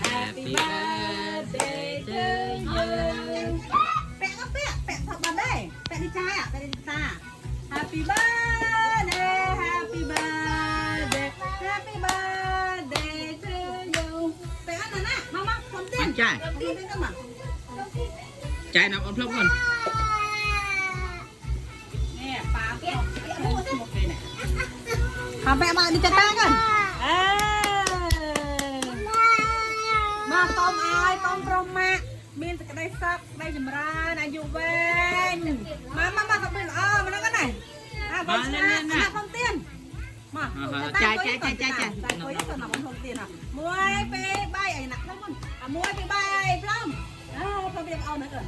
Happy birthday to you แปะก็แปะทำมาได้แปะดิจ้าแปะดิจ้า Happy birthday Happy birthday Happy birthday to you แปะอันนั้นนะมาทำเต้นตีเป็นกันมาใจน้ำอมพลบก่อนเนี่ยปลาเปี้ยหมดเลยเนี่ยทำแปะมาดิจ้ากันมาต้มอายต้มปรมะมีนจะได้ซักได้จำราอายุเว้นมากับเป็นมาแล้วกันไหนมาเล่นทำเตี้ยนมาใจคุยกันหนักมันทำเตี้ยนอ่ะมวยไปใบไอ้หนักแล้วมันมวยไปใบพร้อมพร้อมเรียกเอาหน่อยก่อน